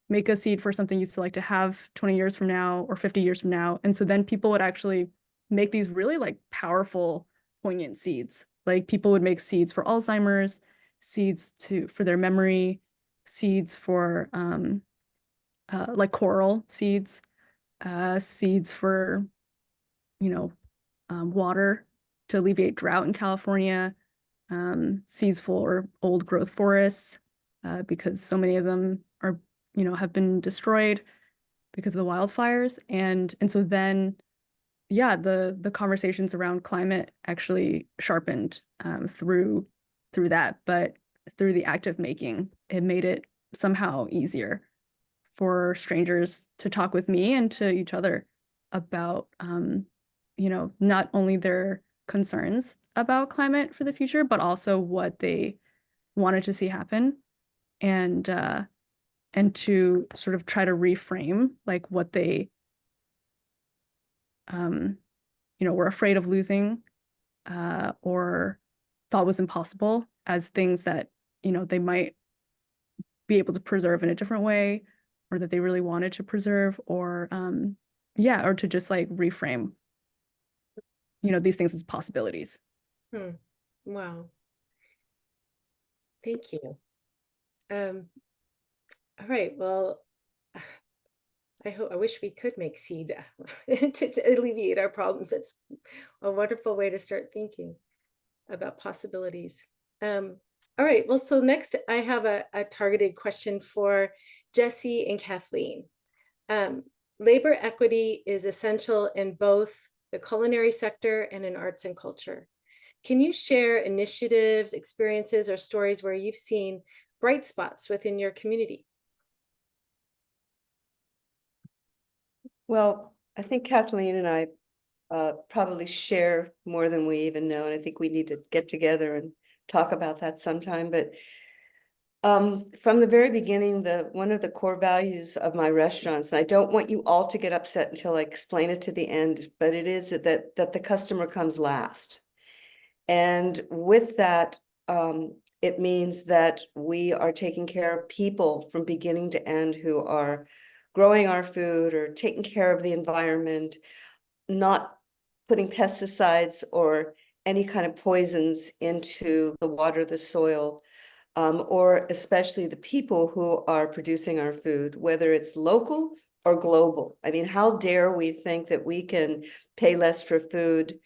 make a seed for something you'd like to have 20 years from now or 50 years from now. And so then people would actually make these really like powerful, poignant seeds. Like people would make seeds for Alzheimer's, seeds for their memory, seeds for like coral seeds, seeds for, water to alleviate drought in California, seeds for old growth forests, because so many of them are, have been destroyed because of the wildfires. And so then, yeah, the conversations around climate actually sharpened through that, but through the act of making, it made it somehow easier for strangers to talk with me and to each other about, not only their concerns about climate for the future, but also what they wanted to see happen, and to sort of try to reframe like what they were afraid of losing, or thought was impossible, as things that they might be able to preserve in a different way, or that they really wanted to preserve, or or to just like reframe these things as possibilities. Wow. Thank you. All right, well, I wish we could make seed to alleviate our problems. It's a wonderful way to start thinking about possibilities. All right, well, so next I have a targeted question for Jessie and Kathleen. Labor equity is essential in both the culinary sector, and in arts and culture. Can you share initiatives, experiences, or stories where you've seen bright spots within your community? Well, I think Kathleen and I probably share more than we even know, and I think we need to get together and talk about that sometime. But from the very beginning, one of the core values of my restaurants, and I don't want you all to get upset until I explain it to the end, but it is that the customer comes last. And with that, it means that we are taking care of people from beginning to end who are growing our food or taking care of the environment, not putting pesticides or any kind of poisons into the water, the soil, or especially the people who are producing our food, whether it's local or global. I mean, how dare we think that we can pay less for food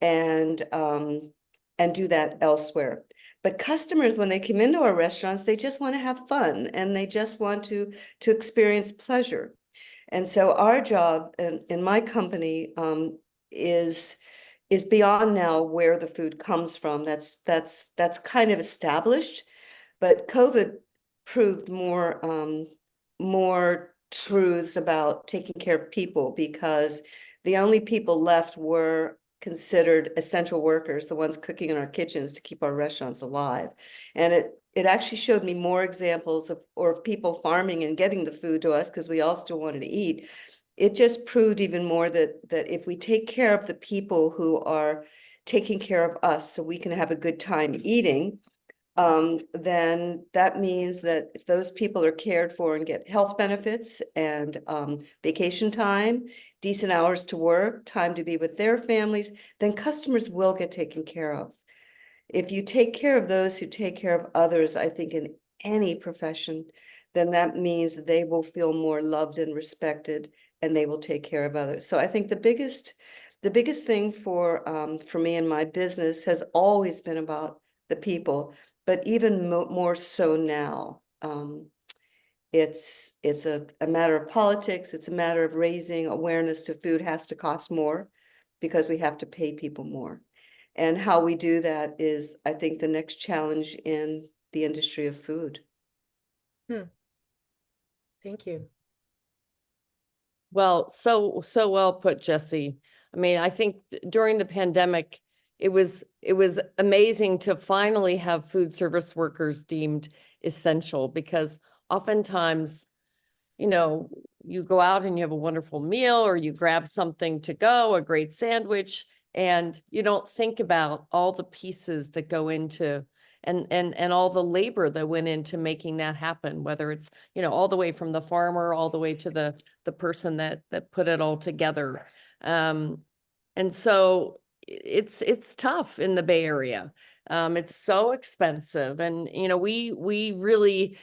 and do that elsewhere? But customers, when they come into our restaurants, they just want to have fun and they just want to experience pleasure. And so our job in my company is beyond now where the food comes from. That's kind of established, but COVID proved more truths about taking care of people, because the only people left were considered essential workers, the ones cooking in our kitchens to keep our restaurants alive. And it actually showed me more examples of people farming and getting the food to us because we all still wanted to eat. It just proved even more that if we take care of the people who are taking care of us so we can have a good time eating, then that means that if those people are cared for and get health benefits and vacation time, decent hours to work, time to be with their families, then customers will get taken care of. If you take care of those who take care of others, I think in any profession, then that means they will feel more loved and respected, and they will take care of others. So I think the biggest thing for me and my business has always been about the people, but even more so now. It's a matter of politics. It's a matter of raising awareness to food has to cost more because we have to pay people more. And how we do that is, I think, the next challenge in the industry of food. Thank you. Well, so well put, Jesse. I mean, I think during the pandemic, it was amazing to finally have food service workers deemed essential, because oftentimes, you know, you go out and you have a wonderful meal, or you grab something to go, a great sandwich, and you don't think about all the pieces that go into and all the labor that went into making that happen, whether it's, you know, all the way from the farmer all the way to the person that put it all together. And so it's tough in the Bay Area. It's so expensive, and you know, we really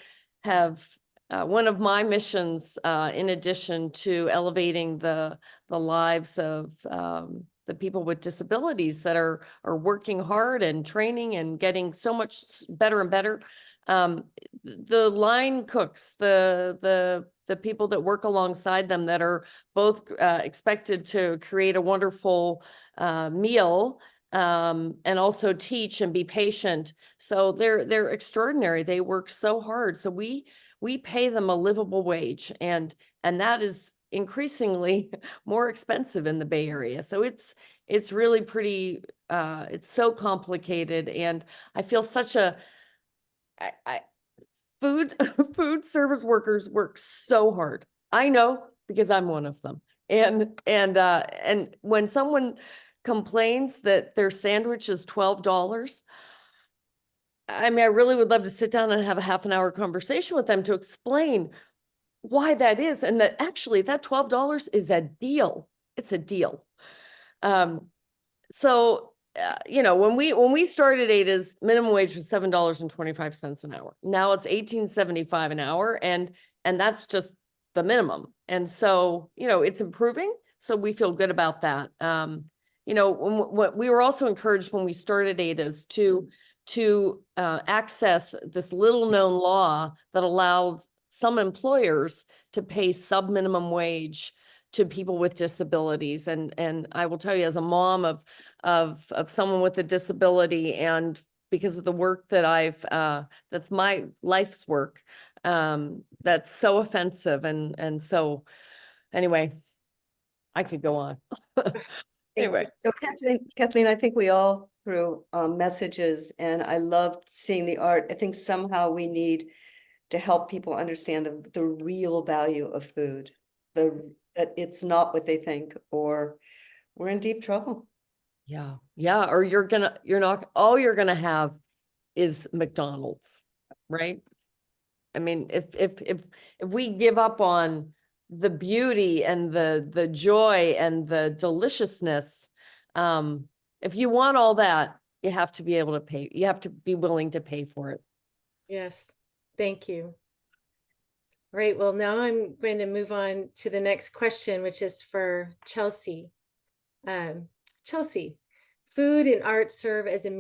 have one of my missions, in addition to elevating the lives of the people with disabilities that are working hard and training and getting so much better and better. The line cooks, the people that work alongside them that are both expected to create a wonderful meal, and also teach and be patient. So they're extraordinary. They work so hard. So we pay them a livable wage, and that is increasingly more expensive in the Bay Area. So it's really pretty, it's so complicated, and I feel such a, food service workers work so hard. I know, because I'm one of them. And when someone complains that their sandwich is $12, I mean, I really would love to sit down and have a half an hour conversation with them to explain why that is, and that actually that $12 is a deal. It's a deal. So you know, when we started Ada's, minimum wage was $7.25 an hour. Now it's $18.75 an hour, and that's just the minimum. And so, you know, it's improving. So we feel good about that. You know, what we were also encouraged when we started Ada's to access this little known law that allowed some employers to pay sub minimum wage to people with disabilities. And I will tell you, as a mom of someone with a disability, and because of the work that that's my life's work, that's so offensive. And so anyway, I could go on. Anyway. So Kathleen, I think we all through messages, and I loved seeing the art. I think somehow we need to help people understand the real value of food, that it's not what they think, or we're in deep trouble. Yeah. Yeah. Or all you're gonna have is McDonald's, right? I mean, if we give up on the beauty and the joy and the deliciousness, if you want all that, you have to be able to pay. You have to be willing to pay for it. Yes, thank you. Right, well, now I'm going to move on to the next question, which is for Chelsea. Chelsea, food and art serve as a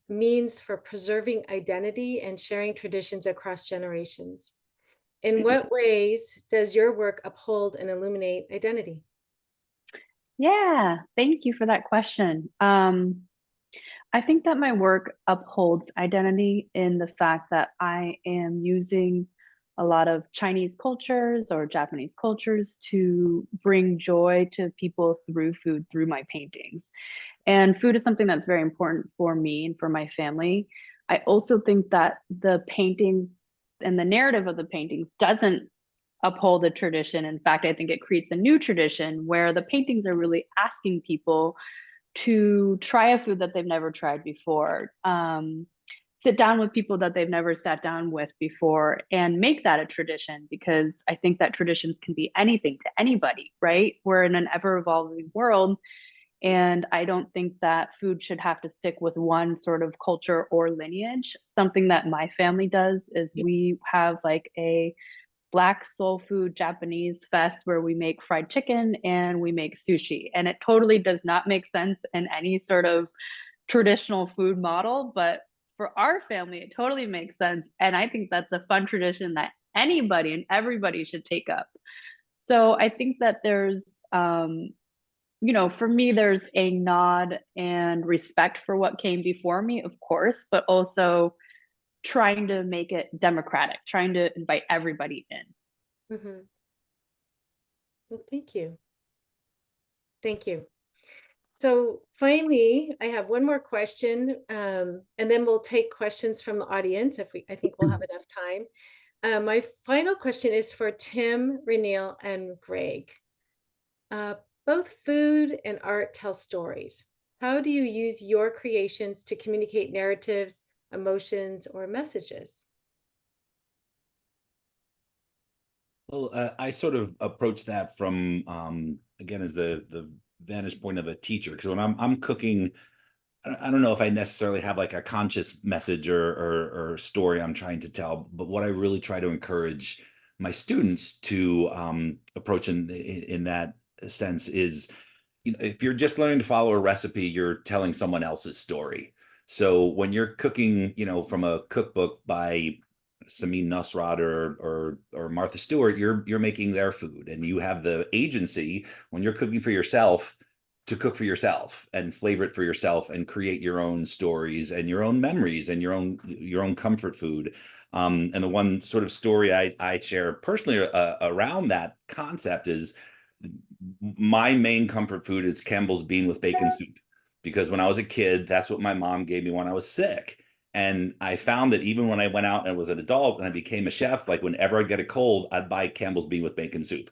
means for preserving identity and sharing traditions across generations. In what ways does your work uphold and illuminate identity? Yeah, thank you for that question. I think that my work upholds identity in the fact that I am using a lot of Chinese cultures or Japanese cultures to bring joy to people through food, through my paintings. And food is something that's very important for me and for my family. I also think that the paintings and the narrative of the paintings doesn't uphold a tradition. In fact, I think it creates a new tradition where the paintings are really asking people to try a food that they've never tried before, sit down with people that they've never sat down with before, and make that a tradition, because I think that traditions can be anything to anybody, right? We're in an ever-evolving world, and I don't think that food should have to stick with one sort of culture or lineage. Something that my family does is we have like a Black soul food Japanese fest where we make fried chicken and we make sushi. And it totally does not make sense in any sort of traditional food model, but for our family, it totally makes sense. And I think that's a fun tradition that anybody and everybody should take up. So I think that there's, for me, there's a nod and respect for what came before me, of course, but also trying to make it democratic, trying to invite everybody in. Mm-hmm. Well, thank you. Thank you. So finally, I have one more question, and then we'll take questions from the audience I think we'll have enough time. My final question is for Tim, Reniel, and Greg. Both food and art tell stories. How do you use your creations to communicate narratives, emotions, or messages? Well, I sort of approach that from, again, as the vantage point of a teacher. Because when I'm cooking, I don't know if I necessarily have like a conscious message or story I'm trying to tell, but what I really try to encourage my students to approach in that sense is, if you're just learning to follow a recipe, you're telling someone else's story. So when you're cooking, from a cookbook by Samin Nosrat or Martha Stewart, you're making their food, and you have the agency when you're cooking for yourself to cook for yourself and flavor it for yourself and create your own stories and your own memories and your own comfort food. And the one sort of story I share personally around that concept is my main comfort food is Campbell's bean with bacon soup, because when I was a kid, that's what my mom gave me when I was sick. And I found that even when I went out and was an adult and I became a chef, like whenever I'd get a cold, I'd buy Campbell's bean with bacon soup.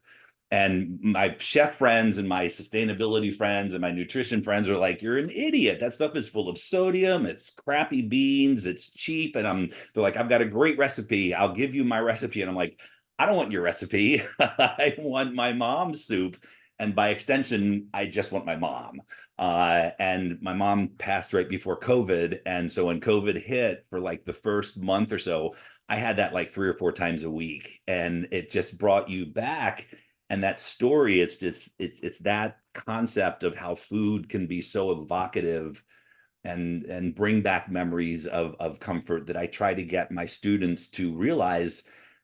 And my chef friends and my sustainability friends and my nutrition friends are like, "You're an idiot. That stuff is full of sodium. It's crappy beans. It's cheap." And they're like, "I've got a great recipe. I'll give you my recipe." And I'm like, "I don't want your recipe. I want my mom's soup. And by extension, I just want my mom." And my mom passed right before COVID. And so when COVID hit, for like the first month or so, I had that like 3 or 4 times a week. And it just brought you back. And that story, it's that concept of how food can be so evocative and bring back memories of comfort that I try to get my students to realize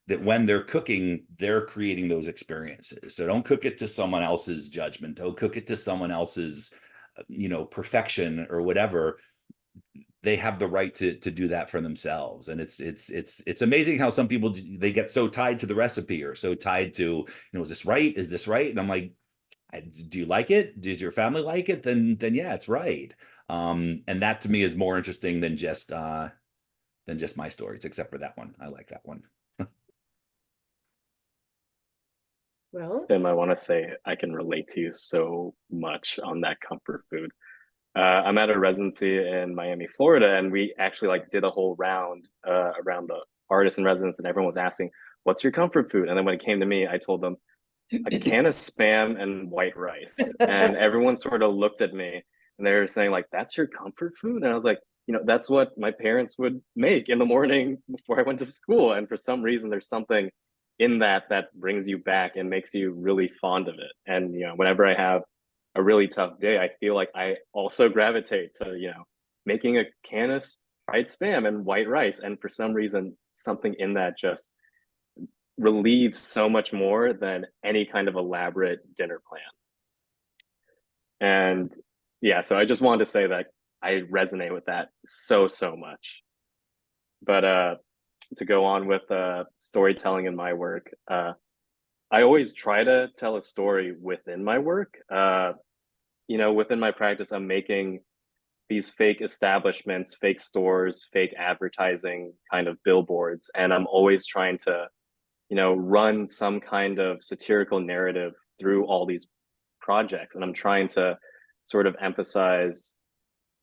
that when they're cooking, they're creating those experiences. So don't cook it to someone else's judgment. Don't cook it to someone else's, perfection or whatever. They have the right to do that for themselves. And it's amazing how some people, they get so tied to the recipe or so tied to, is this right? Is this right? And I'm like, do you like it? Does your family like it? Then yeah, it's right. And that to me is more interesting than just my stories, except for that one. I like that one. Well, Tim, I want to say I can relate to you so much on that comfort food. I'm at a residency in Miami, Florida, and we actually like did a whole round around the artists in residence, and everyone was asking, "What's your comfort food?" And then when it came to me, I told them a can of Spam and white rice, and everyone sort of looked at me, and they were saying like, "That's your comfort food?" And I was like, that's what my parents would make in the morning before I went to school. And for some reason, there's something in that brings you back and makes you really fond of it. And whenever I have a really tough day, I feel like I also gravitate to making a can of fried Spam and white rice. And for some reason, something in that just relieves so much more than any kind of elaborate dinner plan. And yeah, so I just wanted to say that I resonate with that so much. But to go on with storytelling in my work, I always try to tell a story within my work. Within my practice, I'm making these fake establishments, fake stores, fake advertising kind of billboards, and I'm always trying to run some kind of satirical narrative through all these projects. And I'm trying to sort of emphasize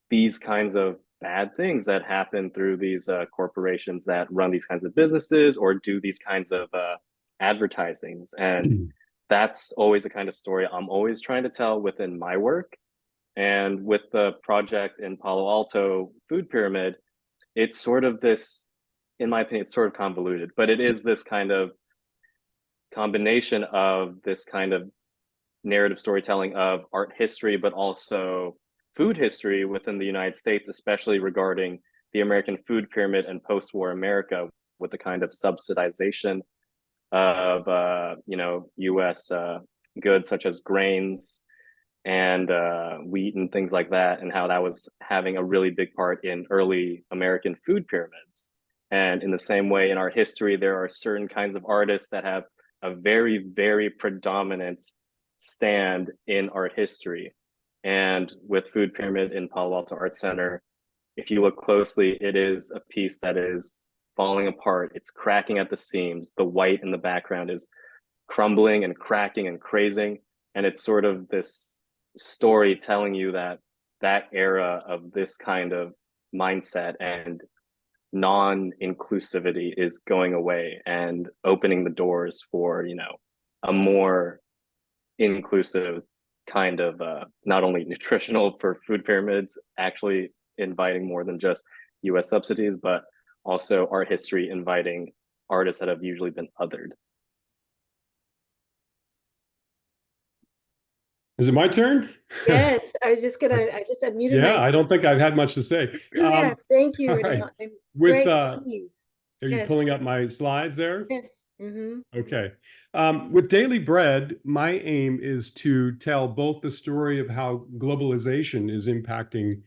these kinds of bad things that happen through these corporations that run these kinds of businesses or do these kinds of advertisings. And that's always the kind of story I'm always trying to tell within my work. And with the project in Palo Alto Food Pyramid, it's sort of this, in my opinion, it's sort of convoluted, but it is this kind of combination of this kind of narrative storytelling of art history, but also food history within the United States, especially regarding the American food pyramid and post-war America, with the kind of subsidization of U.S. Goods such as grains and wheat and things like that, and how that was having a really big part in early American food pyramids. And in the same way, in our history, there are certain kinds of artists that have a very, very predominant stand in art history. And with Food Pyramid in Palo Alto Art Center, if you look closely, it is a piece that is falling apart. It's cracking at the seams. The white in the background is crumbling and cracking and crazing. And it's sort of this story telling you that era of this kind of mindset and non-inclusivity is going away and opening the doors for, a more inclusive kind of not only nutritional for food pyramids, actually inviting more than just US subsidies, but also art history inviting artists that have usually been othered. Is it my turn? yes, I just unmuted Yeah, myself. I don't think I've had much to say. Yeah, thank you, all right. Reniel. I'm With great, please. are you Yes. pulling up my slides there? Yes. Mm-hmm. Okay. With Daily Bread, my aim is to tell both the story of how globalization is impacting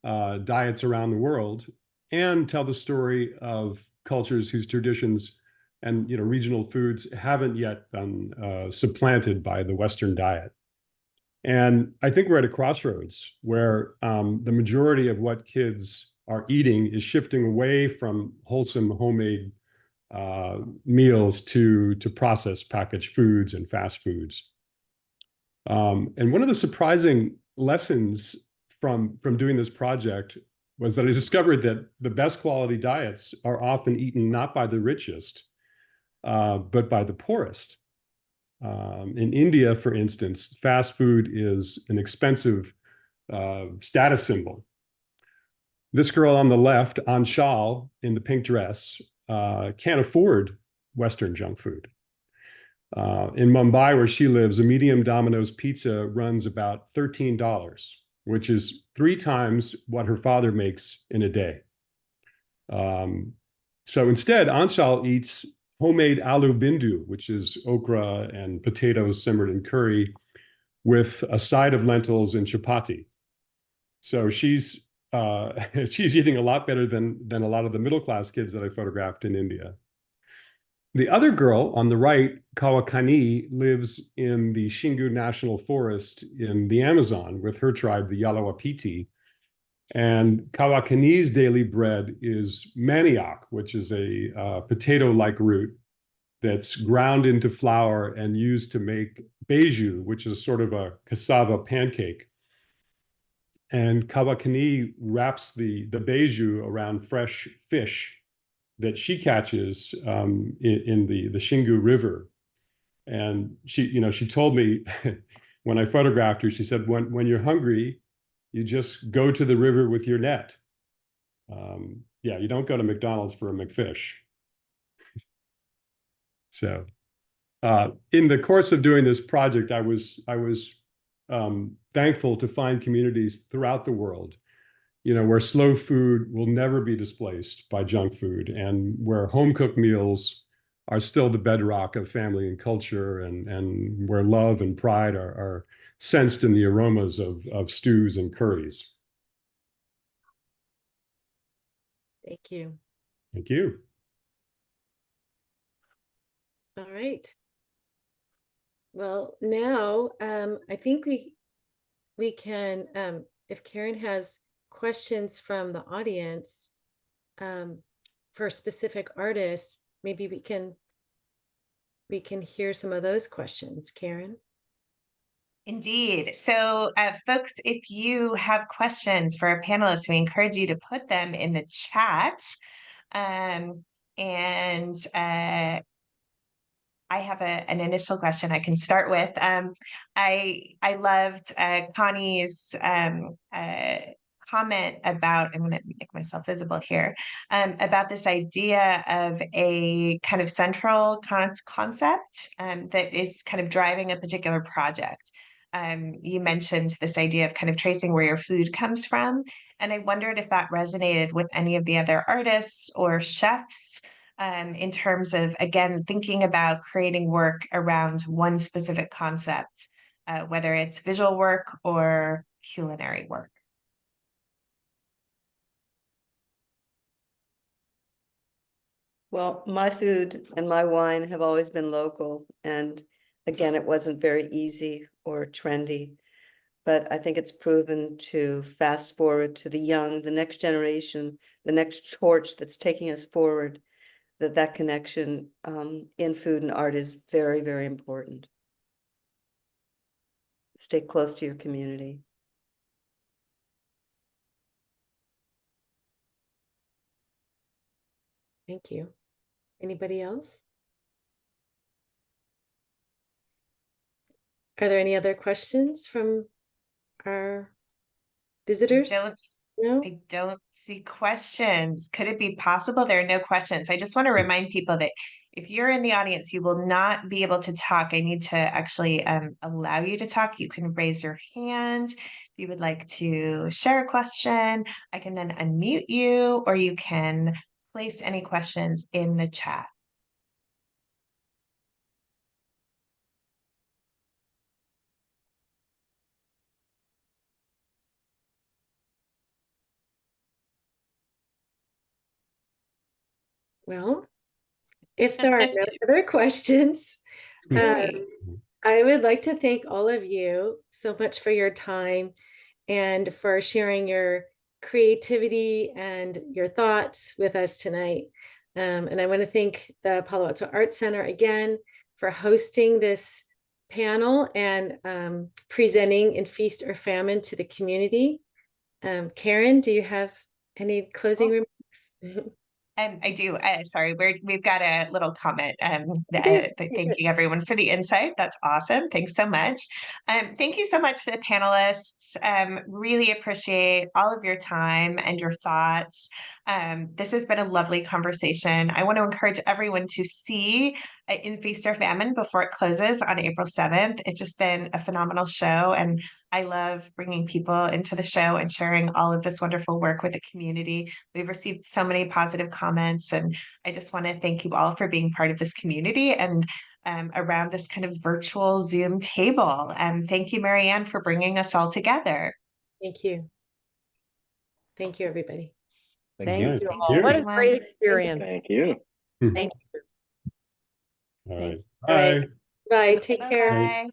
diets around the world, and tell the story of cultures whose traditions and regional foods haven't yet been supplanted by the Western diet. And I think we're at a crossroads where the majority of what kids are eating is shifting away from wholesome homemade meals to processed packaged foods and fast foods. And one of the surprising lessons from doing this project was that I discovered that the best quality diets are often eaten not by the richest, but by the poorest. In India, for instance, fast food is an expensive status symbol. This girl on the left, Anshal, in the pink dress, can't afford Western junk food. In Mumbai, where she lives, a medium Domino's pizza runs about $13, which is 3 times what her father makes in a day. So instead, Anshal eats homemade aloo bindu, which is okra and potatoes simmered in curry with a side of lentils and chapati. So she's she's eating a lot better than a lot of the middle class kids that I photographed in India. The other girl on the right, Kawakani, lives in the Xingu National Forest in the Amazon with her tribe, the Yalawapiti. And Kawakani's daily bread is manioc, which is a potato-like root that's ground into flour and used to make beiju, which is sort of a cassava pancake. And Kawakani wraps the beiju around fresh fish that she catches in the Xingu River. And she told me when I photographed her, she said, when you're hungry, you just go to the river with your net. Yeah, you don't go to McDonald's for a McFish. So in the course of doing this project, I was thankful to find communities throughout the world, where slow food will never be displaced by junk food, and where home cooked meals are still the bedrock of family and culture, and where love and pride are sensed in the aromas of stews and curries. Thank you. Thank you. All right. Well, now I think we can, if Karen has questions from the audience for specific artists, maybe we can hear some of those questions. Karen? Indeed. So, folks, if you have questions for our panelists, we encourage you to put them in the chat. I have an initial question I can start with. I loved Connie's comment about, I'm going to make myself visible here, about this idea of a kind of central concept that is kind of driving a particular project. You mentioned this idea of kind of tracing where your food comes from, and I wondered if that resonated with any of the other artists or chefs. In terms of, again, thinking about creating work around one specific concept, whether it's visual work or culinary work. Well, my food and my wine have always been local. And again, it wasn't very easy or trendy, but I think it's proven to fast forward to the young, the next generation, the next torch that's taking us forward, that connection in food and art is very, very important. Stay close to your community. Thank you. Anybody else? Are there any other questions from our visitors? No? I don't see questions. Could it be possible there are no questions? I just want to remind people that if you're in the audience, you will not be able to talk. I need to actually allow you to talk. You can raise your hand if you would like to share a question. I can then unmute you, or you can place any questions in the chat. Well, if there are no other questions, Great. I would like to thank all of you so much for your time and for sharing your creativity and your thoughts with us tonight. And I want to thank the Palo Alto Art Center again for hosting this panel and presenting In Feast or Famine to the community. Karen, do you have any closing remarks? I do. Sorry, we've got a little comment. Thanking everyone for the insight. That's awesome. Thanks so much. Thank you so much to the panelists. Really appreciate all of your time and your thoughts. This has been a lovely conversation. I want to encourage everyone to see In Feast or Famine before it closes on April 7th. It's just been a phenomenal show, and I love bringing people into the show and sharing all of this wonderful work with the community. We've received so many positive comments, and I just want to thank you all for being part of this community and around this kind of virtual Zoom table. And thank you, Marianne, for bringing us all together. Thank you. Thank you, everybody. Thank you. Thank you Thank all. you. What a Everyone. great experience. Thank you. Thank you. All right. All right. Bye. Bye. Take care. Bye.